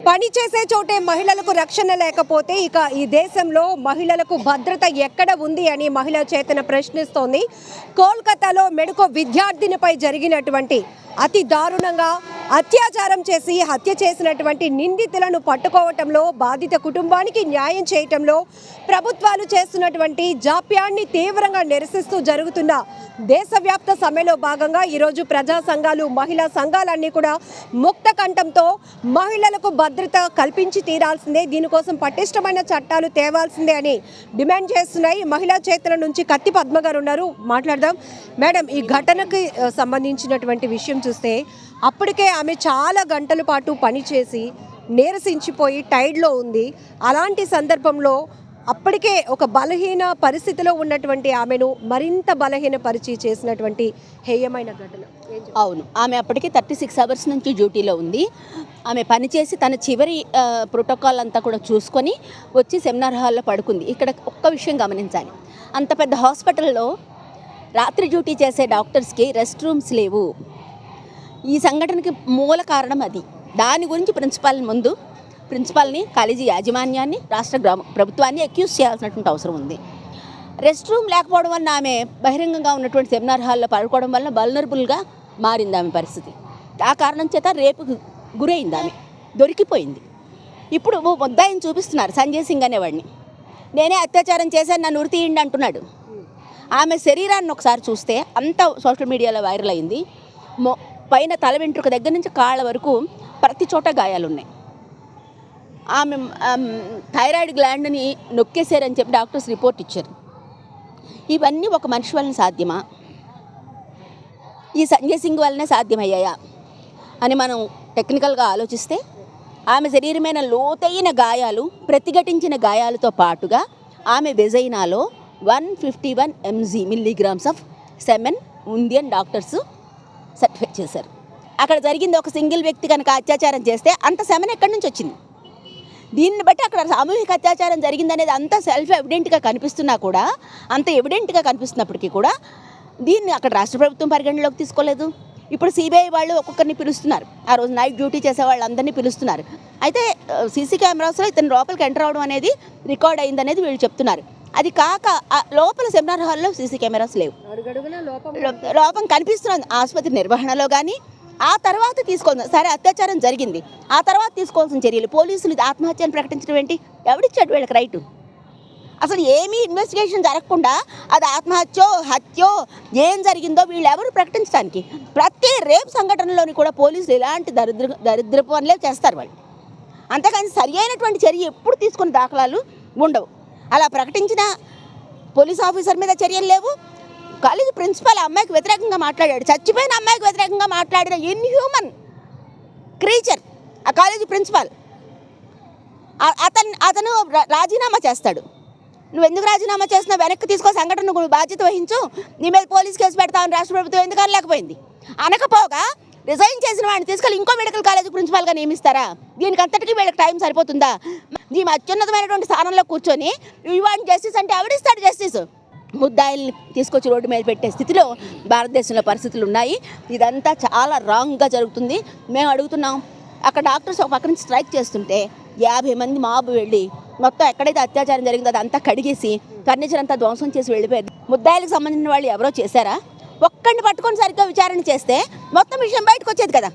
పని చేసే చోటే మహిళలకు రక్షణ లేకపోతే ఇక ఈ దేశంలో మహిళలకు భద్రత ఎక్కడ ఉంది అని మహిళా చేతన ప్రశ్నిస్తోంది. కోల్కతాలో మెడికో విద్యార్థినిపై జరిగినటువంటి అతి దారుణంగా అత్యాచారం చేసి హత్య చేసినటువంటి నిందితులను పట్టుకోవటంలో, బాధిత కుటుంబానికి న్యాయం చేయటంలో ప్రభుత్వాలు చేస్తున్నటువంటి జాప్యాన్ని తీవ్రంగా నిరసిస్తూ జరుగుతున్న దేశవ్యాప్త సమ్మెలో భాగంగా ఈరోజు ప్రజా సంఘాలు, మహిళా సంఘాలన్నీ కూడా ముక్త కంఠంతో మహిళలకు భద్రత కల్పించి తీరాల్సిందే, దీనికోసం పటిష్టమైన చట్టాలు తేవాల్సిందే అని డిమాండ్ చేస్తున్నాయి. మహిళా చేతుల నుంచి కత్తి పద్మ గారు ఉన్నారు, మాట్లాడదాం. మేడం, ఈ ఘటనకి సంబంధించినటువంటి విషయం చూస్తే అప్పటికే ఆమె చాలా గంటల పాటు పనిచేసి నీరసించిపోయి టైర్డ్లో ఉంది. అలాంటి సందర్భంలో అప్పటికే ఒక బలహీన పరిస్థితిలో ఉన్నటువంటి ఆమెను మరింత బలహీనపరిచి చేసినటువంటి హేయమైన ఘటన. అవును, ఆమె అప్పటికే 36 అవర్స్ నుంచి డ్యూటీలో ఉంది. ఆమె పనిచేసి తన చివరి ప్రోటోకాల్ అంతా కూడా చూసుకొని వచ్చి సెమినార్ హాల్లో పడుకుంది. ఇక్కడ ఒక్క విషయం గమనించాలి, అంత పెద్ద హాస్పిటల్లో రాత్రి డ్యూటీ చేసే డాక్టర్స్కి రెస్ట్ రూమ్స్ లేవు. ఈ సంఘటనకి మూల కారణం అది. దాని గురించి ప్రిన్సిపాల్ని, కాలేజీ యాజమాన్యాన్ని, రాష్ట్ర ప్రభుత్వాన్ని అక్యూజ్ చేయాల్సినటువంటి అవసరం ఉంది. రెస్ట్ రూమ్ లేకపోవడం వల్ల ఆమె బహిరంగంగా ఉన్నటువంటి సెమినార్ హాల్లో పడుకోవడం వల్ల వల్నరబుల్గా మారింది ఆమె పరిస్థితి. ఆ కారణం చేత రేపుకు గురైంది, ఆమె దొరికిపోయింది. ఇప్పుడు ముద్దాయిని చూపిస్తున్నారు, సంజయ్ సింగ్ అనేవాడిని. నేనే అత్యాచారం చేశాను, నన్ను ఉరి తీయండి అంటున్నాడు. ఆమె శరీరాన్ని ఒకసారి చూస్తే అంతా సోషల్ మీడియాలో వైరల్ అయింది. పైన తల వెంట్రుక దగ్గర నుంచి కాళ్ళ వరకు ప్రతి చోట గాయాలున్నాయి. ఆమె థైరాయిడ్ గ్లాండ్ని నొక్కేశారని చెప్పి డాక్టర్స్ రిపోర్ట్ ఇచ్చారు. ఇవన్నీ ఒక మనిషి వలన సాధ్యమా? ఈ సంజయ్ సింగ్ వల్లనే సాధ్యమయ్యాయా అని మనం టెక్నికల్గా ఆలోచిస్తే ఆమె శరీరమైన లోతైన గాయాలు, ప్రతిఘటించిన గాయాలతో పాటుగా ఆమె వెజైనాలో 151 మిల్లీగ్రామ్స్ ఆఫ్ సెమెన్ ఉంది అని డాక్టర్స్ సర్టిఫై చేశారు. అక్కడ జరిగింది ఒక సింగిల్ వ్యక్తి కనుక అత్యాచారం చేస్తే అంత సెమెన్ ఎక్కడి నుంచి వచ్చింది? దీన్ని బట్టి అక్కడ సామూహిక అత్యాచారం జరిగిందనేది అంత సెల్ఫ్ ఎవిడెంట్గా కనిపిస్తున్నా కూడా, అంత ఎవిడెంట్గా కనిపిస్తున్నప్పటికీ కూడా దీన్ని అక్కడ రాష్ట్ర ప్రభుత్వం పరిగణలోకి తీసుకోలేదు. ఇప్పుడు సిబిఐ వాళ్ళు ఒక్కొక్కరిని పిలుస్తున్నారు, ఆ రోజు నైట్ డ్యూటీ చేసే వాళ్ళందరినీ పిలుస్తున్నారు. అయితే సీసీ కెమెరాస్లో ఇతను లోపలికి ఎంటర్ అవడం అనేది రికార్డ్ అయిందనేది వీళ్ళు చెప్తున్నారు. అది కాక లోపల సెమినార్ హాల్లో సీసీ కెమెరాస్ లేవు. లోపం కనిపిస్తున్నది ఆసుపత్రి నిర్వహణలో. కానీ ఆ తర్వాత తీసుకోవాల్సిన, సరే అత్యాచారం జరిగింది, ఆ తర్వాత తీసుకోవాల్సిన చర్యలు, పోలీసులు ఆత్మహత్యను ప్రకటించడం ఏంటి? ఎవడిచ్చాడు వీళ్ళకి రైటు? అసలు ఏమీ ఇన్వెస్టిగేషన్ జరగకుండా అది ఆత్మహత్యో హత్యో ఏం జరిగిందో వీళ్ళు ఎవరు ప్రకటించడానికి? ప్రతి రేప్ సంఘటనలోని కూడా పోలీసులు ఇలాంటి దరిద్రపు పనులే చేస్తారు వాళ్ళు. అంతేకాని సరి అయినటువంటి చర్య ఎప్పుడు తీసుకున్న దాఖలాలు ఉండవు. అలా ప్రకటించిన పోలీస్ ఆఫీసర్ మీద చర్యలు లేవు. కాలేజీ ప్రిన్సిపాల్ అమ్మాయికి వ్యతిరేకంగా మాట్లాడాడు, చచ్చిపోయిన అమ్మాయికి వ్యతిరేకంగా మాట్లాడిన ఇన్హ్యూమన్ క్రీచర్ ఆ కాలేజీ ప్రిన్సిపాల్. అతను రాజీనామా చేస్తాడు. నువ్వు ఎందుకు రాజీనామా చేస్తున్నావు? వెనక్కి తీసుకో, సంఘటన బాధ్యత వహించు, నీ మీద పోలీస్ కేసు పెడతామని రాష్ట్ర ప్రభుత్వం ఎందుకు అనలేకపోయింది? అనకపోగా రిజైన్ చేసిన వాడిని తీసుకెళ్ళి ఇంకో మెడికల్ కాలేజ్ ప్రిన్సిపాల్గా నియమిస్తారా? దీనికి అంతటికీ వీళ్ళకి టైం సరిపోతుందా? ఈ అత్యున్నతమైనటువంటి స్థానంలో కూర్చొని ఇవాడిని జస్టిస్ అంటే ఎవడిస్తాడు జస్టిస్? ముద్దాయిల్ని తీసుకొచ్చి రోడ్డు మీద పెట్టే స్థితిలో భారతదేశంలో పరిస్థితులు ఉన్నాయి. ఇదంతా చాలా రాంగ్గా జరుగుతుంది. మేము అడుగుతున్నాం, అక్కడ డాక్టర్స్ ఒక పక్క నుంచి స్ట్రైక్ చేస్తుంటే 50 మంది మాబు వెళ్ళి మొత్తం ఎక్కడైతే అత్యాచారం జరిగిందో అదంతా కడిగేసి ఫర్నిచర్ అంతా ధ్వంసం చేసి వెళ్ళిపోయారు. ముద్దాయిలకు సంబంధించిన వాళ్ళు ఎవరో చేశారా? ఒక్కడిని పట్టుకొని సరిగ్గా విచారణ చేస్తే మొత్తం విషయం బయటకు వచ్చేది కదా.